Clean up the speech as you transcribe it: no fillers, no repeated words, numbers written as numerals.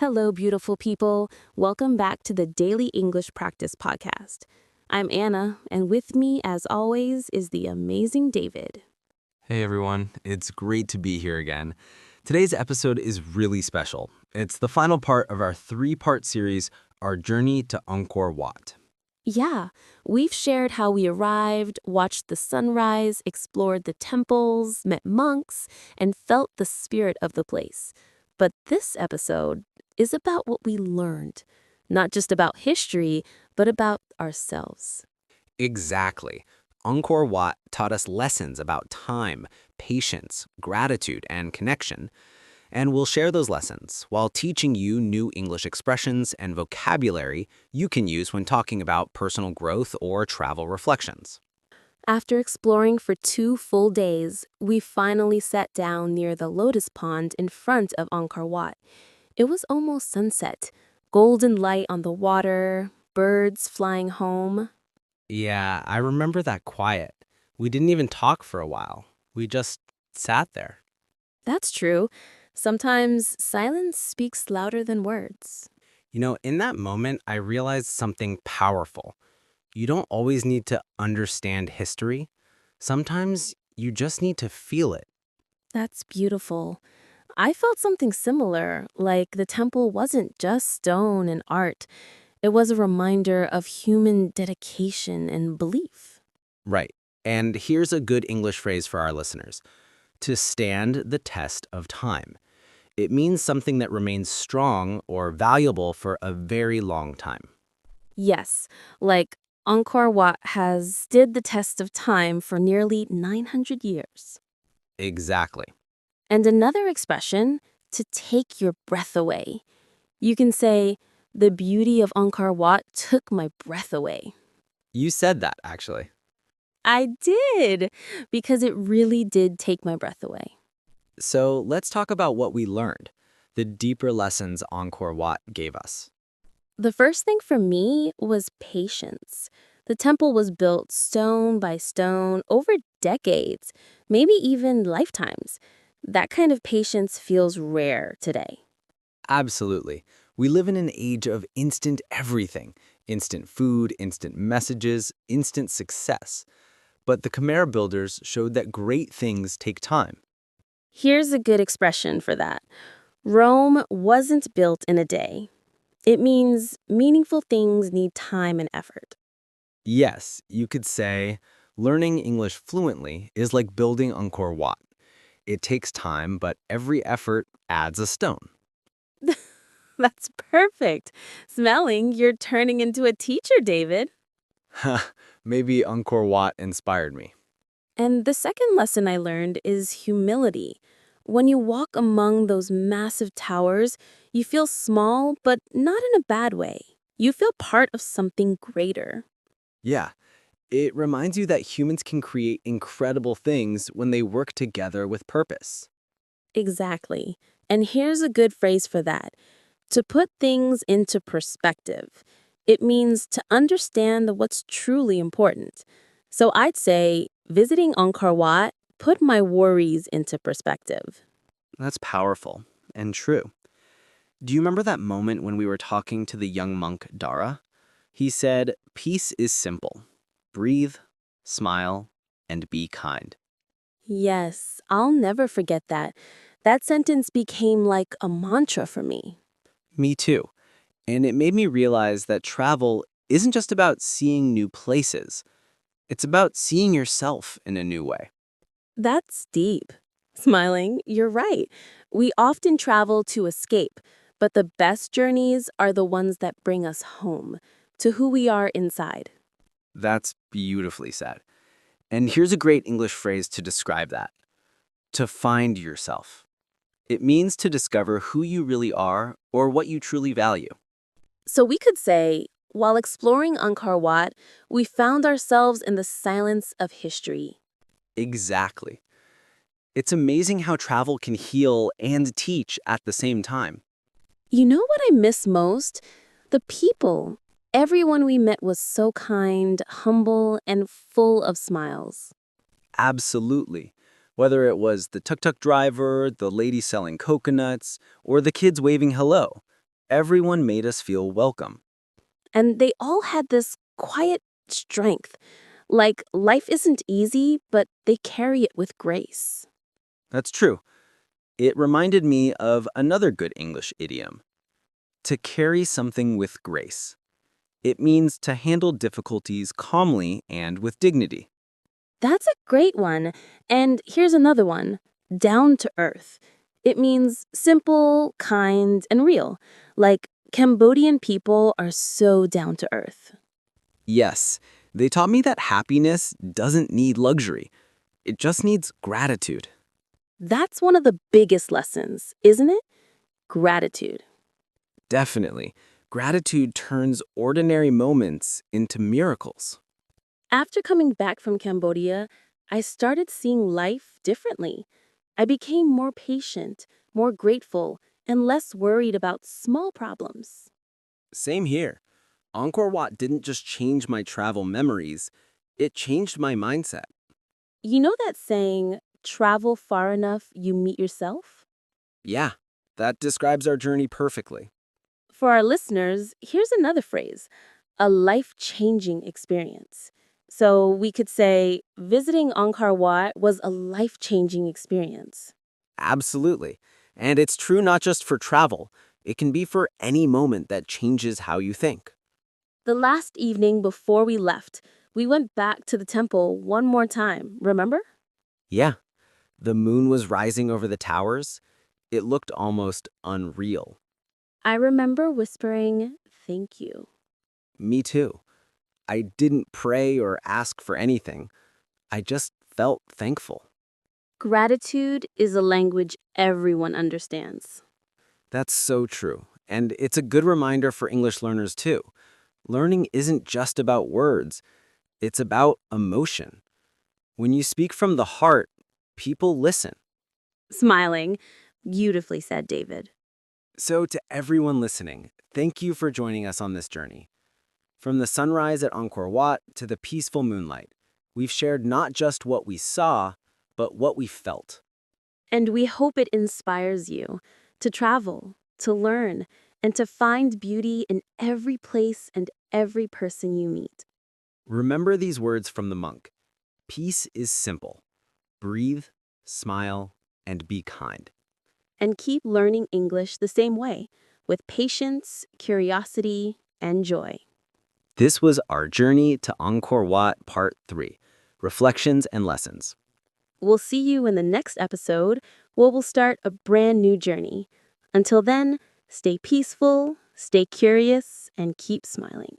Hello, beautiful people. Welcome back to the Daily English Practice Podcast. I'm Anna, and with me, as always, is the amazing David. Hey everyone, it's great to be here again. Today's episode is really special. It's the final part of our three-part series, Our Journey to Angkor Wat. Yeah, we've shared how we arrived, watched the sunrise, explored the temples, met monks, and felt the spirit of the place. But this episode is about what we learned, not just about history, but about ourselves. Exactly. Angkor Wat taught us lessons about time, patience, gratitude, and connection. And we'll share those lessons while teaching you new English expressions and vocabulary you can use when talking about personal growth or travel reflections. After exploring for 2 full days, we finally sat down near the lotus pond in front of Angkor Wat. It was almost sunset, golden light on the water, birds flying home. Yeah, I remember that quiet. We didn't even talk for a while. We just sat there. That's true. Sometimes silence speaks louder than words. In that moment, I realized something powerful. You don't always need to understand history. Sometimes you just need to feel it. That's beautiful. I felt something similar, like the temple wasn't just stone and art. It was a reminder of human dedication and belief. Right. And here's a good English phrase for our listeners. To stand the test of time. It means something that remains strong or valuable for a very long time. Yes, like Angkor Wat has stood the test of time for nearly 900 years. Exactly. And another expression, to take your breath away. You can say, the beauty of Angkor Wat took my breath away. You said that, actually. I did, because it really did take my breath away. So let's talk about what we learned, the deeper lessons Angkor Wat gave us. The first thing for me was patience. The temple was built stone by stone over decades, maybe even lifetimes. That kind of patience feels rare today. Absolutely. We live in an age of instant everything. Instant food, instant messages, instant success. But the Khmer builders showed that great things take time. Here's a good expression for that. Rome wasn't built in a day. It means meaningful things need time and effort. Yes, you could say, learning English fluently is like building Angkor Wat. It takes time, but every effort adds a stone. That's perfect. Smelling, you're turning into a teacher, David. Maybe Angkor Wat inspired me. And the second lesson I learned is humility. When you walk among those massive towers, you feel small, but not in a bad way. You feel part of something greater. Yeah, it reminds you that humans can create incredible things when they work together with purpose. Exactly. And here's a good phrase for that. To put things into perspective. It means to understand what's truly important. So I'd say visiting Angkor Wat put my worries into perspective. That's powerful and true. Do you remember that moment when we were talking to the young monk Dara? He said, "Peace is simple. Breathe, smile, and be kind." Yes, I'll never forget that. That sentence became like a mantra for me. Me too. And it made me realize that travel isn't just about seeing new places. It's about seeing yourself in a new way. That's deep. Smiling, you're right. We often travel to escape, but the best journeys are the ones that bring us home, to who we are inside. That's beautifully said. And here's a great English phrase to describe that. To find yourself. It means to discover who you really are or what you truly value. So we could say, while exploring Angkor Wat, we found ourselves in the silence of history. Exactly. It's amazing how travel can heal and teach at the same time. You know what I miss most? The people. Everyone we met was so kind, humble, and full of smiles. Absolutely. Whether it was the tuk-tuk driver, the lady selling coconuts, or the kids waving hello, Everyone made us feel welcome. And they all had this quiet strength. Like life isn't easy, but they carry it with grace. That's true. It reminded me of another good English idiom, to carry something with grace. It means to handle difficulties calmly and with dignity. That's a great one. And here's another one, down to earth. It means simple, kind, and real. Like Cambodian people are so down to earth. Yes, they taught me that happiness doesn't need luxury. It just needs gratitude. That's one of the biggest lessons, isn't it? Gratitude. Definitely. Gratitude turns ordinary moments into miracles. After coming back from Cambodia, I started seeing life differently. I became more patient, more grateful, and less worried about small problems. Same here. Angkor Wat didn't just change my travel memories, it changed my mindset. You know that saying, travel far enough, you meet yourself? Yeah, that describes our journey perfectly. For our listeners, here's another phrase, a life-changing experience. So we could say, visiting Angkor Wat was a life-changing experience. Absolutely. And it's true not just for travel, it can be for any moment that changes how you think. The last evening before we left, we went back to the temple one more time, remember? Yeah, the moon was rising over the towers. It looked almost unreal. I remember whispering, thank you. Me too. I didn't pray or ask for anything. I just felt thankful. Gratitude is a language everyone understands. That's so true. And it's a good reminder for English learners too. Learning isn't just about words, it's about emotion. When you speak from the heart, people listen. Smiling, beautifully said, David. So, to everyone listening, thank you for joining us on this journey. From the sunrise at Angkor Wat to the peaceful moonlight, we've shared not just what we saw, but what we felt. And we hope it inspires you to travel, to learn, and to find beauty in every place and every person you meet. Remember these words from the monk. Peace is simple. Breathe, smile, and be kind. And keep learning English the same way, with patience, curiosity, and joy. This was our journey to Angkor Wat Part 3, Reflections and Lessons. We'll see you in the next episode where we'll start a brand new journey. Until then, stay peaceful, stay curious, and keep smiling.